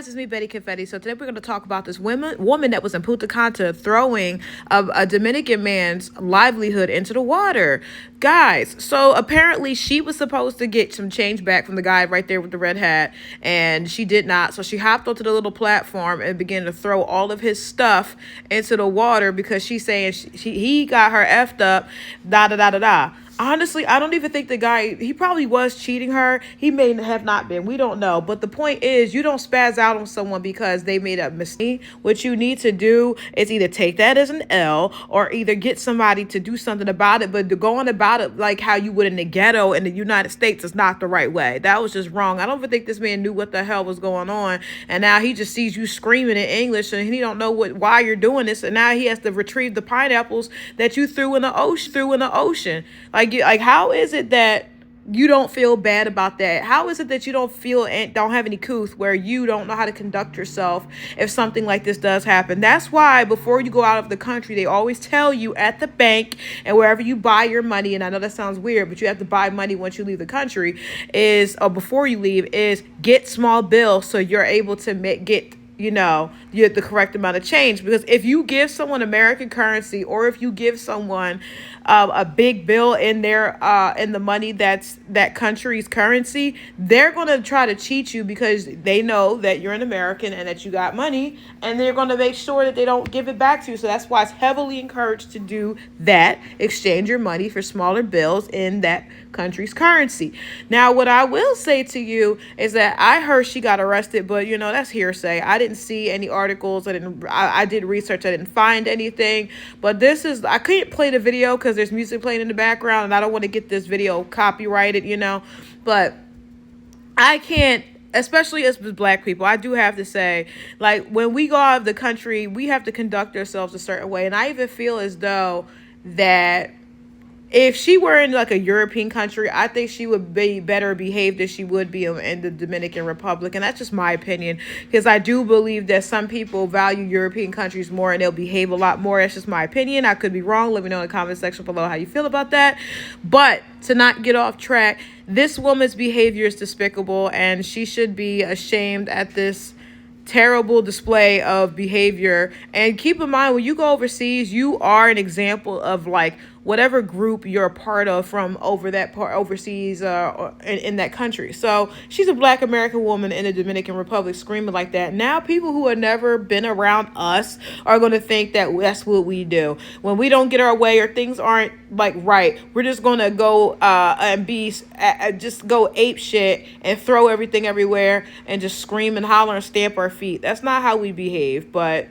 guys, it's me, Betty Confetti. So today we're going to talk about this woman that was in Punta Canta throwing a Dominican man's livelihood into the water. Guys, so apparently she was supposed to get some change back from the guy right there with the red hat, and she did not. So she hopped onto the little platform and began to throw all of his stuff into the water because she's saying he got her effed up, da da da da da. Honestly, I don't even think the guy, he probably was cheating her. He may have not been. We don't know. But the point is, you don't spaz out on someone because they made a mistake. What you need to do is either take that as an L or either get somebody to do something about it. But to go on about it like how you would in the ghetto in the United States is not the right way. That was just wrong. I don't even think this man knew what the hell was going on. And now he just sees you screaming in English and he don't know why you're doing this. And now he has to retrieve the pineapples that you threw in the ocean. Like, how is it that you don't feel bad about that? How is it that you don't feel and don't have any couth where you don't know how to conduct yourself if something like this does happen? That's why before you go out of the country, they always tell you at the bank and wherever you buy your money, and I know that sounds weird, but you have to buy money once you leave the country, or before you leave, is get small bills so you're able to get the correct amount of change. Because if you give someone American currency, or if you give someone a big bill in the money that's that country's currency, they're going to try to cheat you because they know that you're an American and that you got money, and they're going to make sure that they don't give it back to you. So that's why it's heavily encouraged to do that. Exchange your money for smaller bills in that country's currency. Now, what I will say to you is that I heard she got arrested, but that's hearsay. I didn't see any articles. I did research. I didn't find anything. But I couldn't play the video because there's music playing in the background, and I don't want to get this video copyrighted, But I can't, especially as Black people, I do have to say, like, when we go out of the country, we have to conduct ourselves a certain way. And I even feel as though that if she were in like a European country, I think she would be better behaved than she would be in the Dominican Republic. And that's just my opinion, because I do believe that some people value European countries more and they'll behave a lot more. That's just my opinion. I could be wrong. Let me know in the comment section below how you feel about that. But to not get off track, this woman's behavior is despicable, and she should be ashamed at this terrible display of behavior. And keep in mind, when you go overseas, you are an example of like whatever group you're a part of from overseas in that country. So she's a Black American woman in the Dominican Republic screaming like that. Now people who have never been around us are going to think that that's what we do. When we don't get our way or things aren't like right, we're just going to go and just go ape shit and throw everything everywhere and just scream and holler and stamp our feet. That's not how we behave. But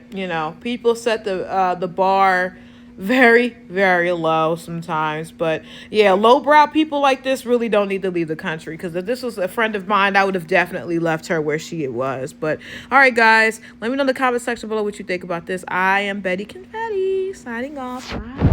people set the bar very, very low sometimes. But yeah, lowbrow people like this really don't need to leave the country, because if this was a friend of mine, I would have definitely left her where she was. But all right, guys, let me know in the comment section below what you think about this. I am Betty Confetti, signing off. Bye.